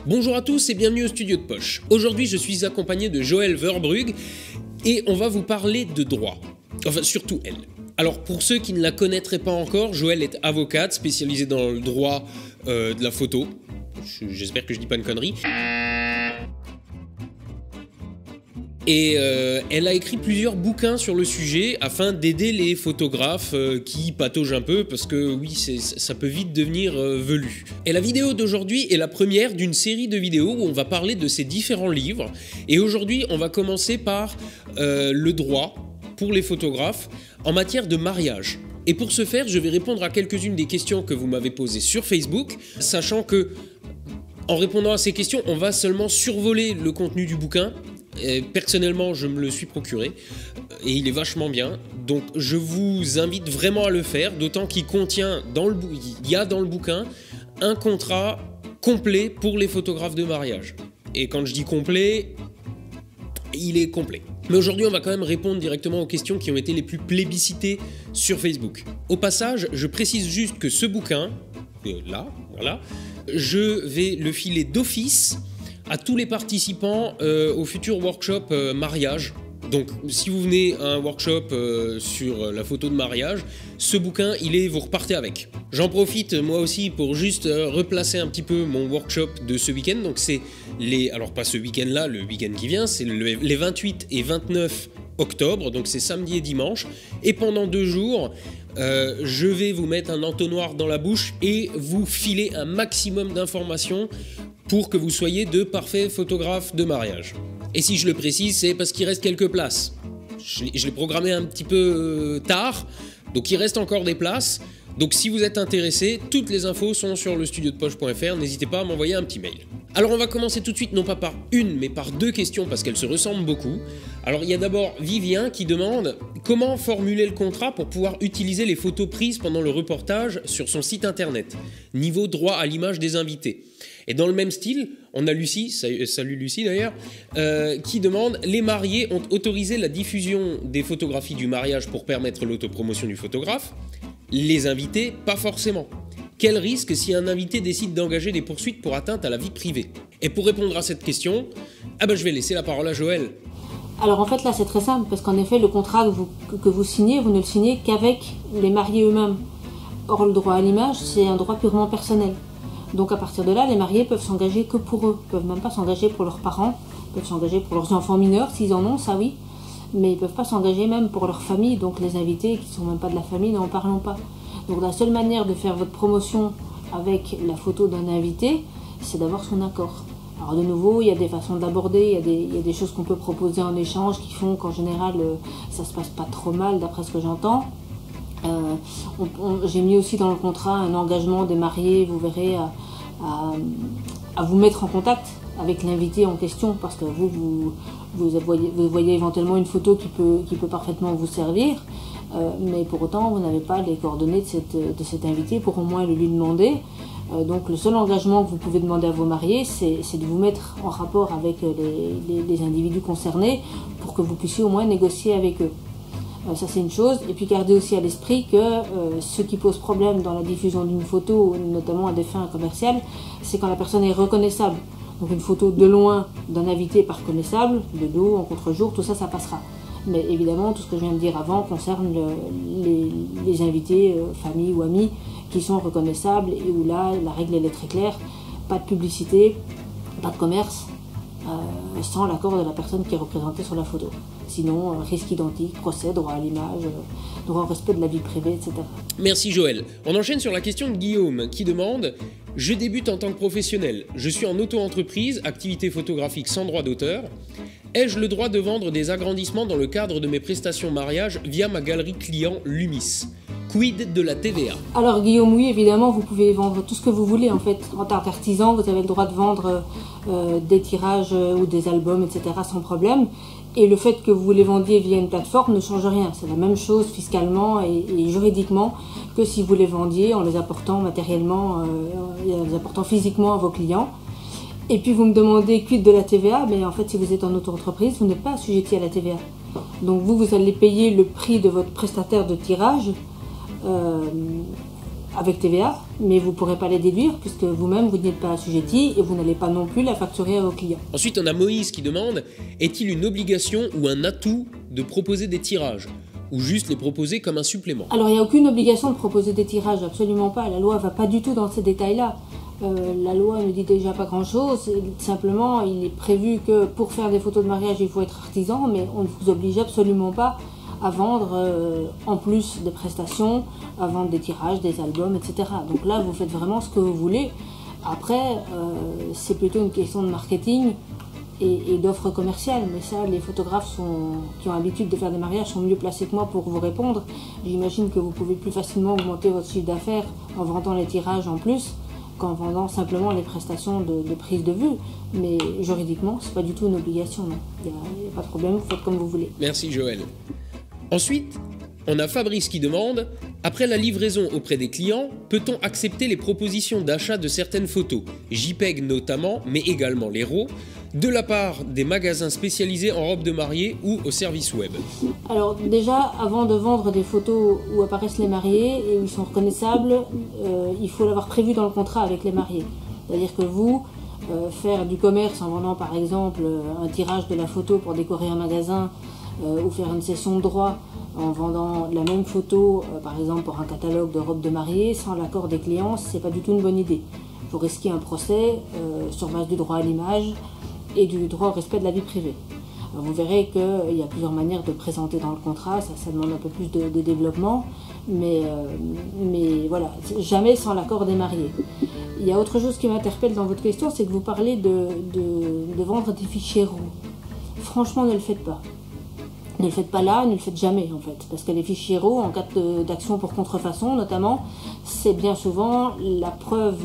Bonjour à tous et bienvenue au Studio de Poche. Aujourd'hui je suis accompagné de Joëlle Verbrugge et on va vous parler de droit. Enfin surtout elle. Alors pour ceux qui ne la connaîtraient pas encore, Joëlle est avocate spécialisée dans le droit de la photo. J'espère que je dis pas une connerie. Et elle a écrit plusieurs bouquins sur le sujet afin d'aider les photographes qui pataugent un peu parce que oui, ça peut vite devenir velu. Et la vidéo d'aujourd'hui est la première d'une série de vidéos où on va parler de ces différents livres. Et aujourd'hui, on va commencer par le droit pour les photographes en matière de mariage. Et pour ce faire, je vais répondre à quelques-unes des questions que vous m'avez posées sur Facebook, sachant que en répondant à ces questions, on va seulement survoler le contenu du bouquin. Et personnellement, je me le suis procuré et il est vachement bien. Donc, je vous invite vraiment à le faire, d'autant qu'il contient dans le bouquin un contrat complet pour les photographes de mariage. Et quand je dis complet, il est complet. Mais aujourd'hui, on va quand même répondre directement aux questions qui ont été les plus plébiscitées sur Facebook. Au passage, je précise juste que ce bouquin, là, voilà, je vais le filer d'office à tous les participants au futur workshop mariage. Donc si vous venez à un workshop sur la photo de mariage, ce bouquin, vous repartez avec. J'en profite moi aussi pour juste replacer un petit peu mon workshop de ce week-end. Donc c'est alors pas ce week-end-là, le week-end qui vient, c'est les 28 et 29 octobre, donc c'est samedi et dimanche. Et pendant 2 jours, je vais vous mettre un entonnoir dans la bouche et vous filer un maximum d'informations pour que vous soyez de parfaits photographes de mariage. Et si je le précise, c'est parce qu'il reste quelques places. Je l'ai programmé un petit peu tard, donc il reste encore des places. Donc si vous êtes intéressé, toutes les infos sont sur le studiodepoche.fr, n'hésitez pas à m'envoyer un petit mail. Alors on va commencer tout de suite, non pas par une, mais par 2 questions, parce qu'elles se ressemblent beaucoup. Alors il y a d'abord Vivien qui demande comment formuler le contrat pour pouvoir utiliser les photos prises pendant le reportage sur son site internet. Niveau droit à l'image des invités. Et dans le même style, on a Lucie, salut Lucie d'ailleurs, qui demande « Les mariés ont autorisé la diffusion des photographies du mariage pour permettre l'autopromotion du photographe. Les invités, pas forcément. Quel risque si un invité décide d'engager des poursuites pour atteinte à la vie privée ?» Et pour répondre à cette question, je vais laisser la parole à Joëlle. Alors en fait là c'est très simple, parce qu'en effet le contrat que vous signez, vous ne le signez qu'avec les mariés eux-mêmes. Or le droit à l'image, c'est un droit purement personnel. Donc à partir de là, les mariés peuvent s'engager que pour eux. Ils peuvent même pas s'engager pour leurs parents, ils peuvent s'engager pour leurs enfants mineurs s'ils en ont, ça oui. Mais ils peuvent pas s'engager même pour leur famille, donc les invités qui sont même pas de la famille, n'en parlons pas. Donc la seule manière de faire votre promotion avec la photo d'un invité, c'est d'avoir son accord. Alors de nouveau, il y a des façons d'aborder, il y a des choses qu'on peut proposer en échange qui font qu'en général ça se passe pas trop mal d'après ce que j'entends. J'ai mis aussi dans le contrat un engagement des mariés, vous verrez, à vous mettre en contact avec l'invité en question, parce que vous voyez éventuellement une photo qui peut parfaitement vous servir, mais pour autant vous n'avez pas les coordonnées de cet invité pour au moins le lui demander. Donc le seul engagement que vous pouvez demander à vos mariés, c'est de vous mettre en rapport avec les individus concernés pour que vous puissiez au moins négocier avec eux. Ça c'est une chose, et puis gardez aussi à l'esprit que ce qui pose problème dans la diffusion d'une photo, notamment à des fins commerciales, c'est quand la personne est reconnaissable. Donc une photo de loin d'un invité pas reconnaissable, de dos, en contre-jour, tout ça, ça passera. Mais évidemment, tout ce que je viens de dire avant concerne les invités, famille ou amis, qui sont reconnaissables, et où là, la règle elle est très claire, pas de publicité, pas de commerce, sans l'accord de la personne qui est représentée sur la photo. Sinon, risque identique, procès, droit à l'image, droit au respect de la vie privée, etc. Merci Joëlle. On enchaîne sur la question de Guillaume qui demande « Je débute en tant que professionnel. Je suis en auto-entreprise, activité photographique sans droit d'auteur. Ai-je le droit de vendre des agrandissements dans le cadre de mes prestations mariage via ma galerie client Lumis ? Quid de la TVA ?» Alors Guillaume, oui, évidemment, vous pouvez vendre tout ce que vous voulez. En fait, en tant qu'artisan, vous avez le droit de vendre des tirages ou des albums, etc. sans problème. Et le fait que vous les vendiez via une plateforme ne change rien. C'est la même chose fiscalement et juridiquement que si vous les vendiez en les apportant matériellement, en les apportant physiquement à vos clients. Et puis vous me demandez quid de la TVA, mais en fait si vous êtes en auto-entreprise, vous n'êtes pas assujetti à la TVA. Donc vous allez payer le prix de votre prestataire de tirage avec TVA, mais vous ne pourrez pas les déduire puisque vous-même vous n'y êtes pas assujetti et vous n'allez pas non plus la facturer à vos clients. Ensuite, on a Moïse qui demande « Est-il une obligation ou un atout de proposer des tirages ?» ou juste les proposer comme un supplément? Alors, il n'y a aucune obligation de proposer des tirages, absolument pas. La loi ne va pas du tout dans ces détails-là. La loi ne dit déjà pas grand-chose. Simplement, il est prévu que pour faire des photos de mariage, il faut être artisan, mais on ne vous oblige absolument pas à vendre, en plus des prestations, à vendre des tirages, des albums, etc. Donc là, vous faites vraiment ce que vous voulez. Après, c'est plutôt une question de marketing et d'offres commerciales, mais ça, les photographes qui ont l'habitude de faire des mariages sont mieux placés que moi pour vous répondre. J'imagine que vous pouvez plus facilement augmenter votre chiffre d'affaires en vendant les tirages en plus qu'en vendant simplement les prestations de prise de vue. Mais juridiquement, c'est pas du tout une obligation, non. Il n'y a pas de problème, vous faites comme vous voulez. Merci Joël. Ensuite, on a Fabrice qui demande « Après la livraison auprès des clients, peut-on accepter les propositions d'achat de certaines photos, JPEG notamment, mais également les RAW, de la part des magasins spécialisés en robes de mariée ou au service web ?» Alors déjà, avant de vendre des photos où apparaissent les mariés et où ils sont reconnaissables, il faut l'avoir prévu dans le contrat avec les mariés. C'est-à-dire que vous, faire du commerce en vendant par exemple un tirage de la photo pour décorer un magasin, ou faire une session de droit en vendant la même photo, par exemple pour un catalogue de robes de mariée, sans l'accord des clients, c'est pas du tout une bonne idée. Vous risquez un procès sur base du droit à l'image et du droit au respect de la vie privée. Alors vous verrez qu'il y a plusieurs manières de le présenter dans le contrat, ça demande un peu plus de développement, mais voilà, jamais sans l'accord des mariés. Il y a autre chose qui m'interpelle dans votre question, c'est que vous parlez de vendre des fichiers RAW. Franchement, ne le faites pas. Ne le faites pas là, ne le faites jamais en fait, parce que les fichiers RAW, en cas d'action pour contrefaçon notamment, c'est bien souvent la preuve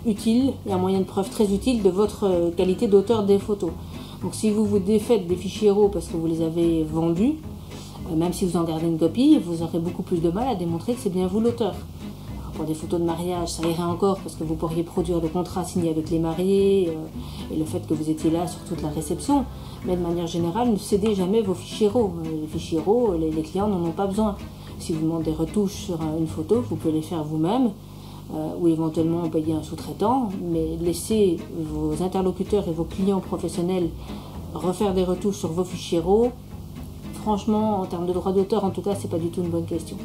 utile, et un moyen de preuve très utile de votre qualité d'auteur des photos. Donc si vous vous défaites des fichiers RAW parce que vous les avez vendus, même si vous en gardez une copie, vous aurez beaucoup plus de mal à démontrer que c'est bien vous l'auteur. Pour des photos de mariage, ça irait encore parce que vous pourriez produire le contrat signé avec les mariés et le fait que vous étiez là sur toute la réception. Mais de manière générale, ne cédez jamais vos fichiers RAW. Les fichiers RAW, les clients n'en ont pas besoin. Si vous demandez des retouches sur une photo, vous pouvez les faire vous-même ou éventuellement payer un sous-traitant, mais laissez vos interlocuteurs et vos clients professionnels refaire des retouches sur vos fichiers RAW. Franchement, en termes de droit d'auteur, en tout cas, c'est pas du tout une bonne question.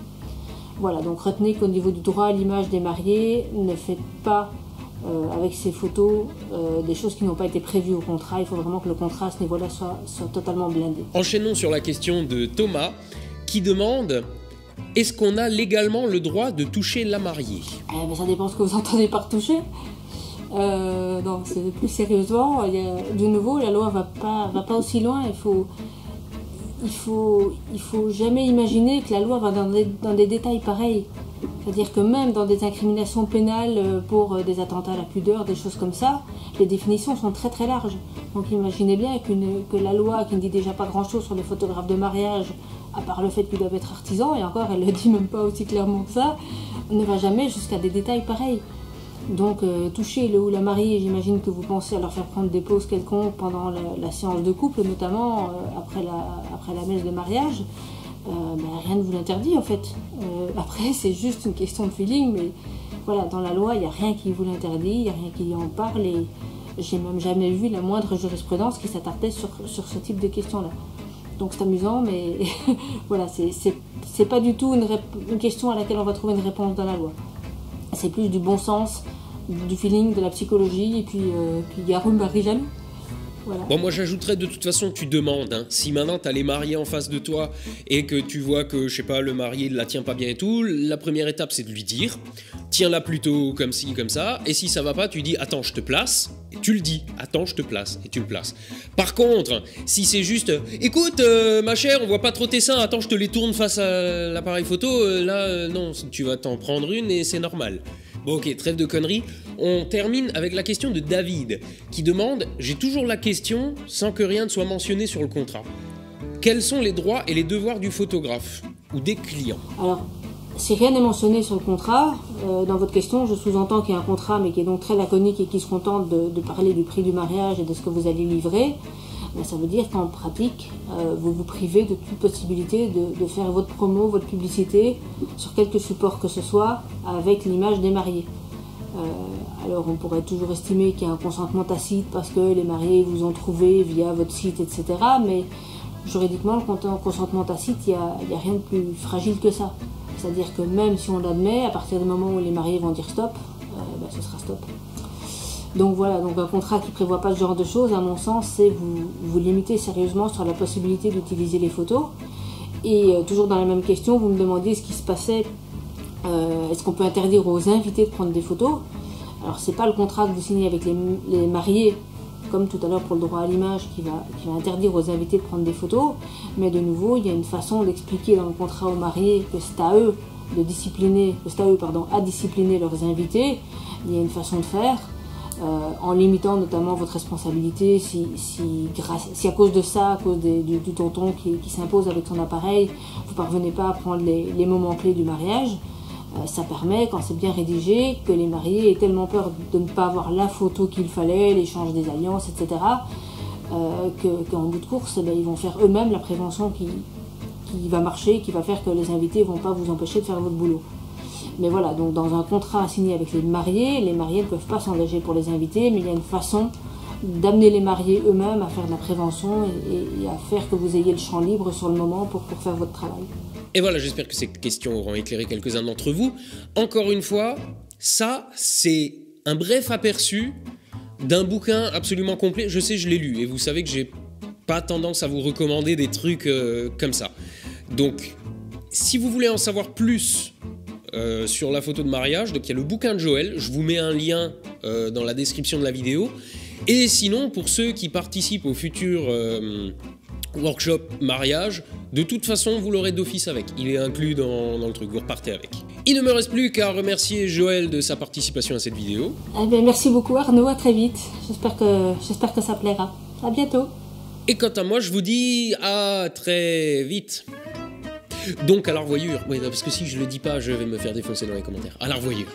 Voilà, donc retenez qu'au niveau du droit à l'image des mariés, ne faites pas avec ces photos des choses qui n'ont pas été prévues au contrat. Il faut vraiment que le contrat à ce niveau-là soit totalement blindé. Enchaînons sur la question de Thomas qui demande « Est-ce qu'on a légalement le droit de toucher la mariée ?» Ça dépend ce que vous entendez par toucher. Non, c'est plus sérieusement, de nouveau, la loi va pas aussi loin. Il faut jamais imaginer que la loi va dans des détails pareils. C'est-à-dire que même dans des incriminations pénales pour des attentats à la pudeur, des choses comme ça, les définitions sont très très larges. Donc imaginez bien que la loi, qui ne dit déjà pas grand-chose sur les photographes de mariage, à part le fait qu'ils doivent être artisans, et encore elle ne le dit même pas aussi clairement que ça, ne va jamais jusqu'à des détails pareils. Donc toucher le ou la mariée, j'imagine que vous pensez à leur faire prendre des pauses quelconques pendant la séance de couple, notamment après la messe de mariage. Rien ne vous l'interdit en fait. Après c'est juste une question de feeling, mais voilà, dans la loi il n'y a rien qui vous l'interdit, il n'y a rien qui en parle, et j'ai même jamais vu la moindre jurisprudence qui s'attardait sur ce type de questions-là. Donc c'est amusant, mais voilà, c'est pas du tout une question à laquelle on va trouver une réponse dans la loi. C'est plus du bon sens, du feeling, de la psychologie, et puis Yaroum Barry jaloux. Voilà. Bon, moi j'ajouterais de toute façon, tu demandes, hein, si maintenant t'as les mariés en face de toi et que tu vois que, je sais pas, le marié ne la tient pas bien et tout, la première étape c'est de lui dire, tiens-la plutôt comme ci, comme ça, et si ça va pas, tu dis, attends, je te place, et tu le dis, attends, je te place, et tu le places. Par contre, si c'est juste, écoute, ma chère, on voit pas trop tes seins, attends, je te les tourne face à l'appareil photo, non, tu vas t'en prendre une et c'est normal. Bon ok, trêve de conneries, on termine avec la question de David, qui demande « J'ai toujours la question, sans que rien ne soit mentionné sur le contrat. Quels sont les droits et les devoirs du photographe ou des clients ?» Alors, si rien n'est mentionné sur le contrat, dans votre question, je sous-entends qu'il y a un contrat, mais qui est donc très laconique et qui se contente de parler du prix du mariage et de ce que vous allez livrer. Ça veut dire qu'en pratique, vous vous privez de toute possibilité de faire votre promo, votre publicité sur quelque support que ce soit avec l'image des mariés. Alors on pourrait toujours estimer qu'il y a un consentement tacite parce que les mariés vous ont trouvé via votre site, etc. Mais juridiquement, le consentement tacite, il n'y a rien de plus fragile que ça. C'est-à-dire que même si on l'admet, à partir du moment où les mariés vont dire stop, ce sera stop. Donc voilà, donc un contrat qui ne prévoit pas ce genre de choses, à mon sens, c'est vous limiter sérieusement sur la possibilité d'utiliser les photos. Et toujours dans la même question, vous me demandiez ce qui se passait, est-ce qu'on peut interdire aux invités de prendre des photos? Alors c'est pas le contrat que vous signez avec les mariés, comme tout à l'heure pour le droit à l'image, qui va interdire aux invités de prendre des photos, mais de nouveau, il y a une façon d'expliquer dans le contrat aux mariés que c'est à eux à discipliner leurs invités. Il y a une façon de faire. En limitant notamment votre responsabilité si à cause de ça, à cause du tonton qui s'impose avec son appareil, vous ne parvenez pas à prendre les moments clés du mariage, ça permet, quand c'est bien rédigé, que les mariés aient tellement peur de ne pas avoir la photo qu'il fallait, l'échange des alliances, etc., qu'en bout de course, ils vont faire eux-mêmes la prévention qui va marcher, qui va faire que les invités ne vont pas vous empêcher de faire votre boulot. Mais voilà, donc dans un contrat signé avec les mariés ne peuvent pas s'engager pour les invités, mais il y a une façon d'amener les mariés eux-mêmes à faire de la prévention et à faire que vous ayez le champ libre sur le moment pour faire votre travail. Et voilà, j'espère que ces questions auront éclairé quelques-uns d'entre vous. Encore une fois, ça, c'est un bref aperçu d'un bouquin absolument complet. Je sais, je l'ai lu, et vous savez que j'ai pas tendance à vous recommander des trucs comme ça. Donc, si vous voulez en savoir plus sur la photo de mariage, donc il y a le bouquin de Joël, je vous mets un lien dans la description de la vidéo. Et sinon, pour ceux qui participent au futur workshop mariage, de toute façon, vous l'aurez d'office avec. Il est inclus dans le truc, vous repartez avec. Il ne me reste plus qu'à remercier Joël de sa participation à cette vidéo. Merci beaucoup Arnaud, à très vite. J'espère que ça plaira. À bientôt. Et quant à moi, je vous dis à très vite. Donc à la revoyure. Oui, parce que si je le dis pas, je vais me faire défoncer dans les commentaires. À la revoyure.